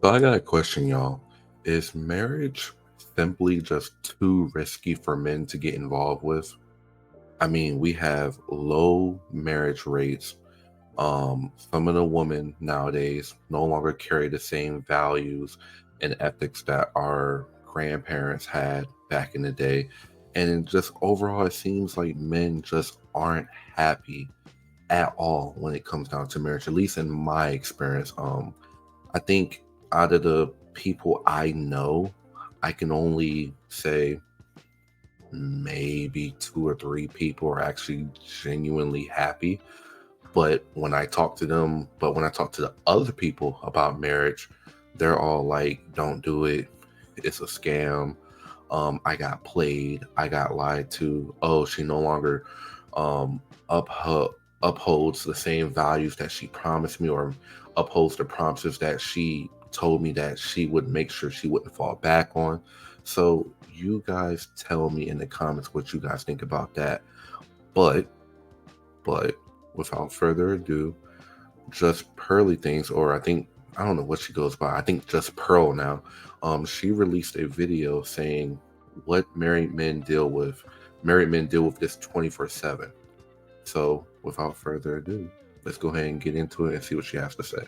So I got a question, y'all. Is marriage simply just too risky for men to get involved with? I mean, we have low marriage rates. Some of the women nowadays no longer carry the same values and ethics that our grandparents had back in the day. And just overall, it seems like men just aren't happy at all when it comes down to marriage, at least in my experience. I think out of the people I know, I can only say maybe two or three people are actually genuinely happy. But when I talk to the other people about marriage, they're all like, don't do it. It's a scam. I got played. I got lied to. Oh, she no longer um, upholds the same values that she promised me, or upholds the promises that she told me that she would make sure she wouldn't fall back on. So you guys tell me in the comments what you guys think about that. But but without further ado, just Pearly Things, or I don't know what she goes by. I think just Pearl now. She released a video saying what married men deal with this 24/7. So without further ado, let's go ahead and get into it and see what she has to say.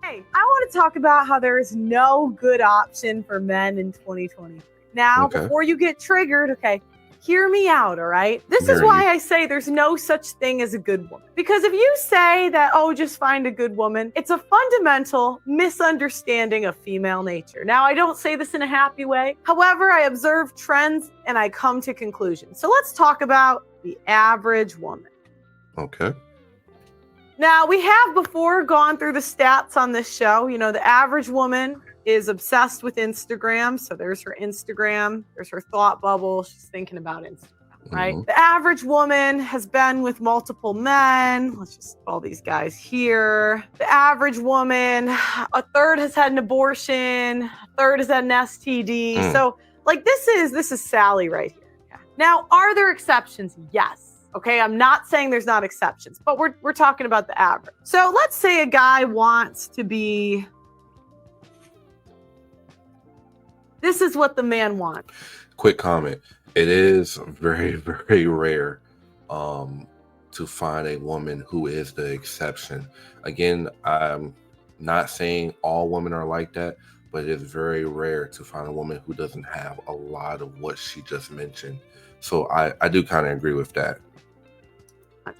Hey, I want to talk about how there is no good option for men in 2023. Now, Okay. before you get triggered, okay, hear me out, all right? This is Hearing why you. I say there's no such thing as a good woman. Because if you say that, oh, just find a good woman, it's a fundamental misunderstanding of female nature. Now, I don't say this in a happy way. However, I observe trends and I come to conclusions. So let's talk about the average woman. Okay. Now, we have before gone through the stats on this show. You know, the average woman is obsessed with Instagram. So there's her Instagram, there's her thought bubble. She's thinking about Instagram, right? Mhm. The average woman has been with multiple men. Let's just call these guys here. The average woman, a third has had an abortion, a third has had an STD. So, like, this is Sally right here. Yeah. Now, are there exceptions? Yes. Okay, I'm not saying there's not exceptions, but we're talking about the average. So let's say a guy wants to be. This is what the man wants. Quick comment. It is very, very rare to find a woman who is the exception. Again, I'm not saying all women are like that, but it is very rare to find a woman who doesn't have a lot of what she just mentioned. So I do kind of agree with that.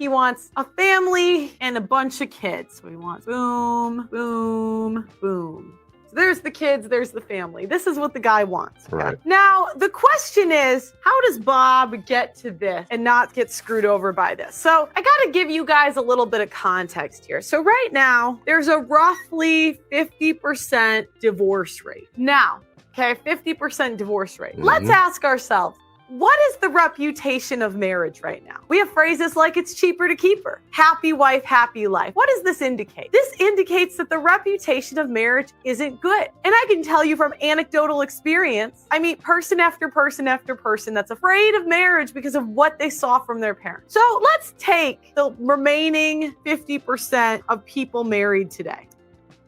He wants a family and a bunch of kids. So he wants boom, boom, boom. So there's the kids, there's the family. This is what the guy wants. Okay? Right. Now, the question is, how does Bob get to this and not get screwed over by this? So I got to give you guys a little bit of context here. So right now, there's a roughly 50% divorce rate. Now, okay, 50% divorce rate. Let's ask ourselves, what is the reputation of marriage right now? We have phrases like it's cheaper to keep her, happy wife, happy life. What does this indicate? This indicates that the reputation of marriage isn't good. And I can tell you from anecdotal experience, I meet person after person after person that's afraid of marriage because of what they saw from their parents. So let's take the remaining 50% of people married today.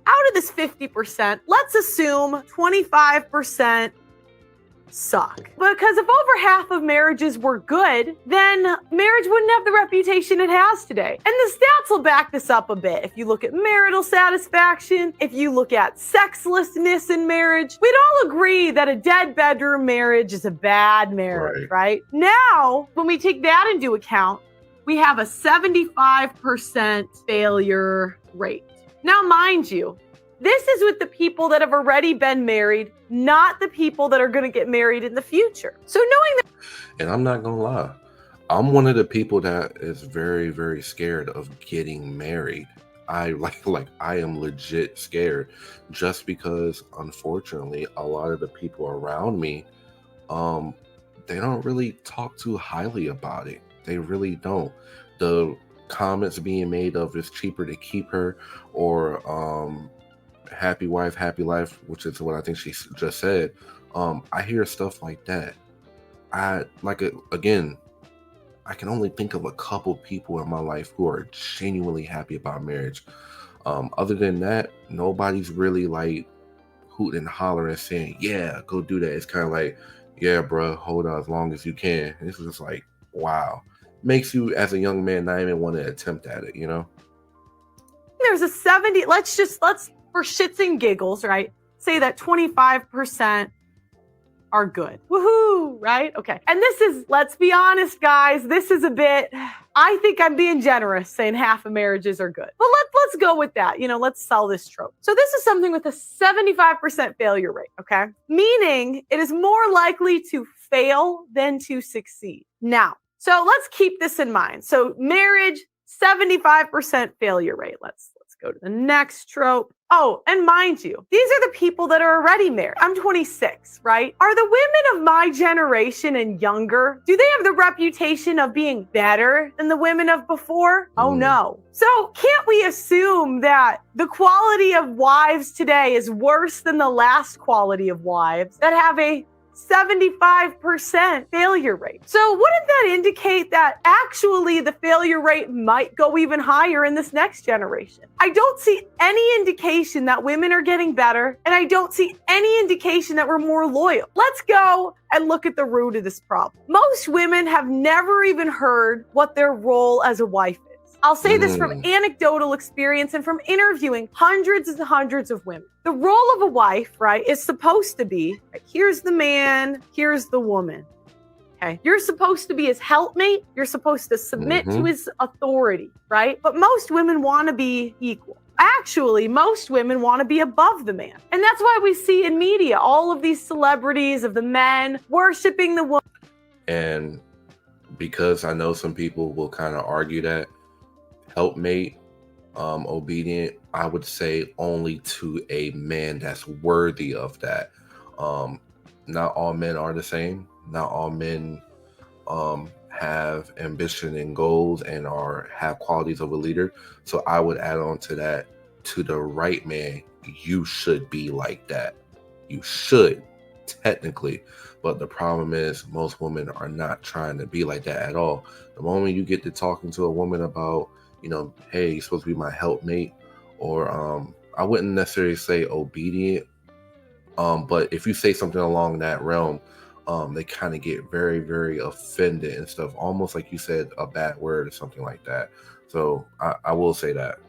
Out of this 50%, let's assume 25% suck. Because if over half of marriages were good, then marriage wouldn't have the reputation it has today. And the stats will back this up a bit. If you look at marital satisfaction, if you look at sexlessness in marriage, we'd all agree that a dead bedroom marriage is a bad marriage, right? Now, when we take that into account, we have a 75% failure rate. Now, mind you, this is with the people that have already been married, not the people that are going to get married in the future. So knowing that. And I'm not going to lie, I'm one of the people that is very, very scared of getting married. I am legit scared, just because unfortunately a lot of the people around me, they don't really talk too highly about it. They really don't. The comments being made of it's cheaper to keep her, or happy wife, happy life, which is what I think she just said. I hear stuff like that. Again, I can only think of a couple people in my life who are genuinely happy about marriage. Other than that, nobody's really like hooting and hollering and saying, yeah, go do that. It's kind of like, yeah, bro, hold on as long as you can. And it's just like, wow. Makes you as a young man not even want to attempt at it, you know? There's a 70, let's for shits and giggles, right? Say that 25% are good. Woohoo, right? Okay. And this is, let's be honest, guys, this is a bit, I think I'm being generous saying half of marriages are good. But let's go with that. Let's sell this trope. So this is something with a 75% failure rate, okay? Meaning it is more likely to fail than to succeed. Now, so let's keep this in mind. So marriage, 75% failure rate. Let's go to the next trope. Oh, and mind you, these are the people that are already married. I'm 26, right? Are the women of my generation and younger, do they have the reputation of being better than the women of before? Oh no. So can't we assume that the quality of wives today is worse than the last quality of wives that have a 75% failure rate? So wouldn't that indicate that actually the failure rate might go even higher in this next generation? I don't see any indication that women are getting better, and I don't see any indication that we're more loyal. Let's go and look at the root of this problem. Most women have never even heard what their role as a wife is. I'll say this from anecdotal experience and from interviewing hundreds and hundreds of women. The role of a wife, right, is supposed to be, right, here's the man, here's the woman. Okay. You're supposed to be his helpmate. You're supposed to submit to his authority, right? But most women want to be equal. Actually, most women want to be above the man. And that's why we see in media all of these celebrities of the men worshiping the woman. And because I know some people will kind of argue that, helpmate, obedient, I would say only to a man that's worthy of that. Not all men are the same. Not all men have ambition and goals and have qualities of a leader. So I would add on to that, to the right man, you should be like that. You should, technically. But the problem is most women are not trying to be like that at all. The moment you get to talking to a woman about, hey, you're supposed to be my helpmate, or I wouldn't necessarily say obedient, but if you say something along that realm, they kind of get very, very offended and stuff, almost like you said a bad word or something like that. So I will say that.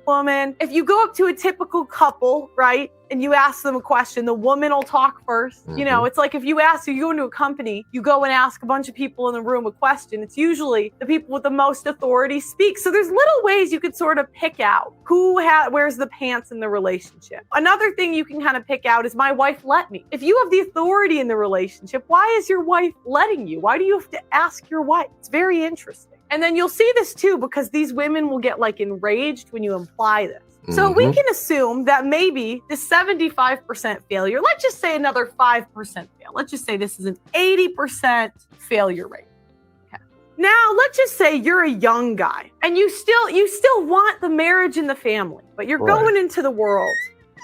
Woman, if you go up to a typical couple, right, and you ask them a question, the woman will talk first. It's like if you go into a company, you go and ask a bunch of people in the room a question. It's usually the people with the most authority speak. So there's little ways you could sort of pick out who wears the pants in the relationship. Another thing you can kind of pick out is, my wife let me. If you have the authority in the relationship, why is your wife letting you? Why do you have to ask your wife? It's very interesting. And then you'll see this too, because these women will get like enraged when you imply this. So we can assume that maybe the 75% failure, let's just say another 5% fail. Let's just say this is an 80% failure rate. Okay. Now, let's just say you're a young guy and you still want the marriage and the family, but you're going into the world.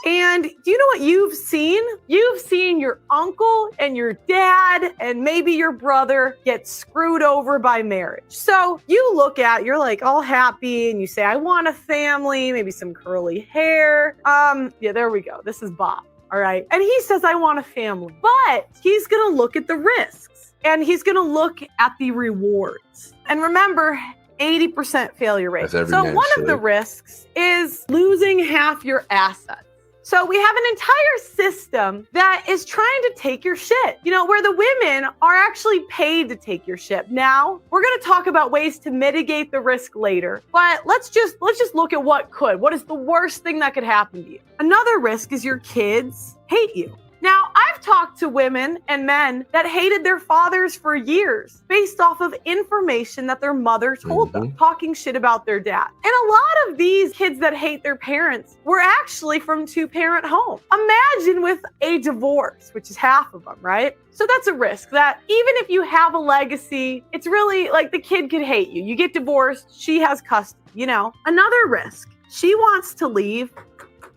And do you know what you've seen? You've seen your uncle and your dad and maybe your brother get screwed over by marriage. So you're like all happy and you say, I want a family, maybe some curly hair. Yeah, there we go. This is Bob. All right. And he says, I want a family, but he's going to look at the risks and he's going to look at the rewards. And remember, 80% failure rate. So one of the risks is losing half your assets. So we have an entire system that is trying to take your shit, where the women are actually paid to take your shit. Now, we're going to talk about ways to mitigate the risk later, but let's just look at what is the worst thing that could happen to you. Another risk is your kids hate you. Now, I've talked to women and men that hated their fathers for years based off of information that their mother told them, talking shit about their dad. And a lot of these kids that hate their parents were actually from two-parent homes. Imagine with a divorce, which is half of them, right? So that's a risk that even if you have a legacy, it's really like the kid could hate you. You get divorced, she has custody, Another risk, she wants to leave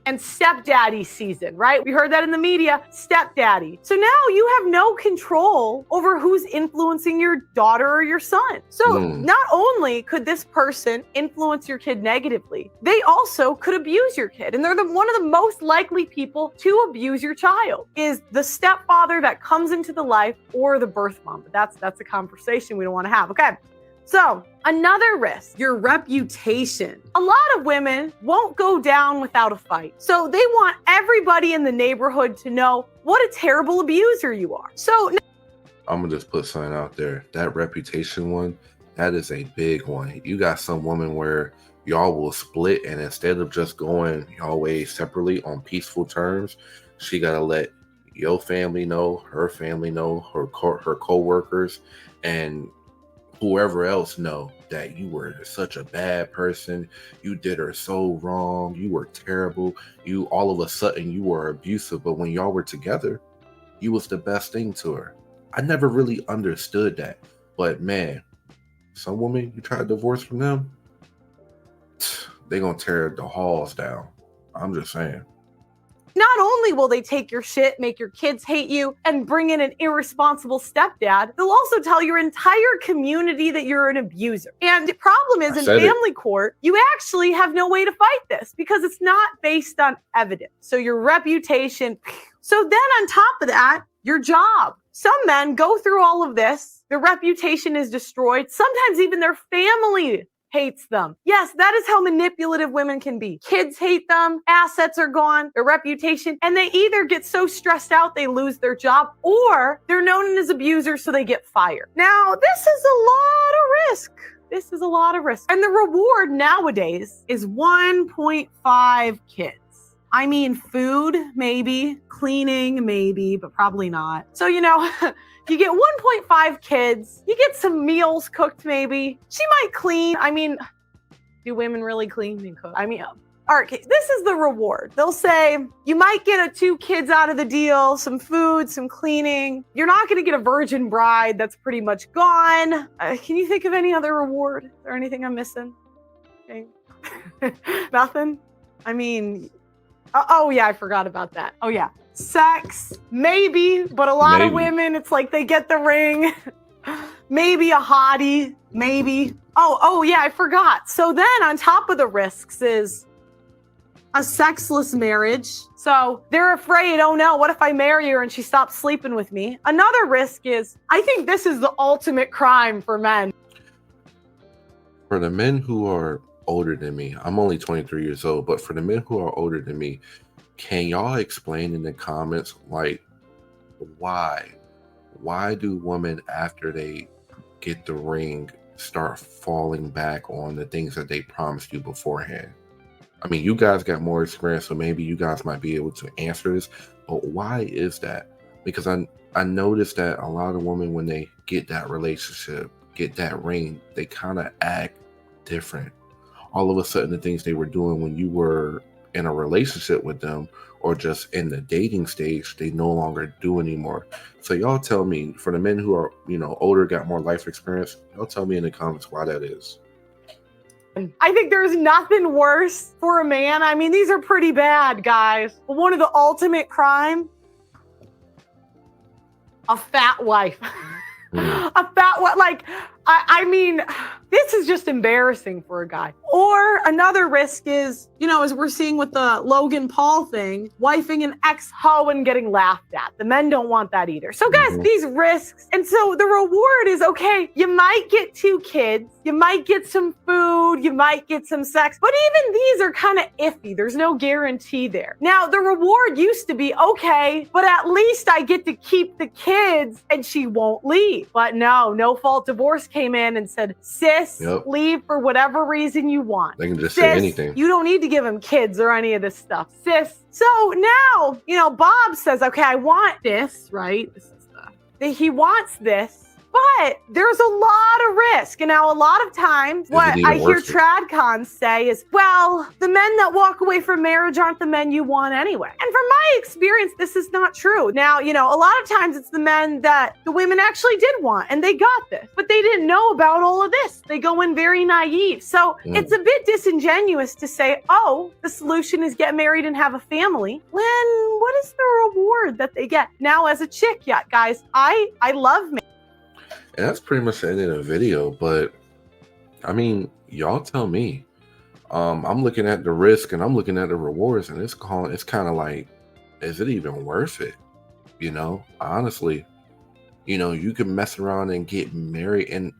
and stepdaddy season, right? We heard that in the media, stepdaddy. So now you have no control over who's influencing your daughter or your son. So not only could this person influence your kid negatively, they also could abuse your kid. And they're one of the most likely people to abuse your child is the stepfather that comes into the life or the birth mom. But that's a conversation we don't want to have. Okay. So another risk, your reputation. A lot of women won't go down without a fight. So they want everybody in the neighborhood to know what a terrible abuser you are. So I'm gonna just put something out there. That reputation one, that is a big one. You got some women where y'all will split, and instead of just going y'all ways separately on peaceful terms, she gotta let your family know, her family know, her co-workers, and whoever else know that you were such a bad person, you did her so wrong, you were terrible, you all of a sudden you were abusive, but when y'all were together, you was the best thing to her. I never really understood that, but man, some women you try to divorce from them, they gonna tear the halls down. I'm just saying. Not only will they take your shit, make your kids hate you, and bring in an irresponsible stepdad, they'll also tell your entire community that you're an abuser. And the problem is in family court, you actually have no way to fight this because it's not based on evidence. So your reputation. So then on top of that, your job. Some men go through all of this. Their reputation is destroyed. Sometimes even their family hates them. Yes, that is how manipulative women can be. Kids hate them, assets are gone, their reputation, and they either get so stressed out they lose their job, or they're known as abusers so they get fired. Now, this is a lot of risk. This is a lot of risk. And the reward nowadays is 1.5 kids. I mean, food, maybe, cleaning, maybe, but probably not. So, you get 1.5 kids, you get some meals cooked, maybe. She might clean. I mean, do women really clean and cook? I mean, all right, this is the reward. They'll say, you might get 2 kids out of the deal, some food, some cleaning. You're not going to get a virgin bride. That's pretty much gone. Can you think of any other reward? Is there anything I'm missing? Okay. Nothing? I mean, oh yeah, I forgot about that. Oh yeah. Sex, maybe, but a lot of women, it's like they get the ring. Maybe a hottie, maybe. Oh yeah, I forgot. So then on top of the risks is a sexless marriage. So they're afraid, oh no, what if I marry her and she stops sleeping with me? Another risk is, I think this is the ultimate crime for men. For the men who are older than me, I'm only 23 years old, but for the men who are older than me, can y'all explain in the comments, like, why do women, after they get the ring, start falling back on the things that they promised you beforehand? I mean, you guys got more experience, so maybe you guys might be able to answer this, but why is that? Because I noticed that a lot of women, when they get that relationship, get that ring, they kind of act different. All of a sudden, the things they were doing when you were in a relationship with them or just in the dating stage, they no longer do anymore. So y'all tell me, for the men who are, older, got more life experience, y'all tell me in the comments why that is. I think there's nothing worse for a man. I mean, these are pretty bad, guys. But one of the ultimate crime, a fat wife. A fat wife, like, I mean, this is just embarrassing for a guy. Or another risk is, as we're seeing with the Logan Paul thing, wifing an ex-hoe and getting laughed at. The men don't want that either. So guys, these risks. And so the reward is, okay, you might get 2 kids, you might get some food, you might get some sex, but even these are kind of iffy. There's no guarantee there. Now, the reward used to be, okay, but at least I get to keep the kids and she won't leave. But no fault divorce came in and said, sis, leave for whatever reason you want. They can just say anything. You don't need to give him kids or any of this stuff, sis. So now, Bob says, okay, I want this, right? This is he wants this. But there's a lot of risk. And now a lot of times what I hear tradcons say is, well, the men that walk away from marriage aren't the men you want anyway. And from my experience, this is not true. Now, you know, a lot of times it's the men that the women actually did want and they got this, but they didn't know about all of this. They go in very naive. So it's a bit disingenuous to say, oh, the solution is get married and have a family, when what is the reward that they get? Now, as a chick, yeah, guys, I love me. And that's pretty much the end of the video, but I mean, y'all tell me. I'm looking at the risk and I'm looking at the rewards, and it's kind of like, is it even worth it? You know, honestly, you know, you can mess around and get married, and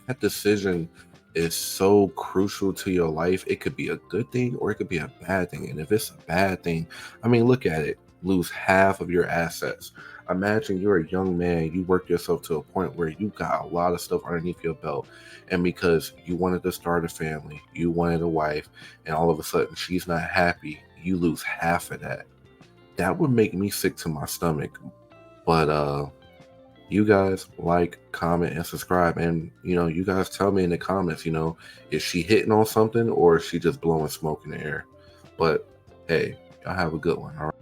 that decision is so crucial to your life. It could be a good thing or it could be a bad thing. And if it's a bad thing, I mean, look at it. Lose half of your assets. Imagine you're a young man, you work yourself to a point where you got a lot of stuff underneath your belt, and because you wanted to start a family, you wanted a wife, and all of a sudden she's not happy, you lose half of that. That would make me sick to my stomach. But you guys like, comment, and subscribe, and you know, you guys tell me in the comments, you know, is she hitting on something or is she just blowing smoke in the air? But hey, y'all have a good one. All right.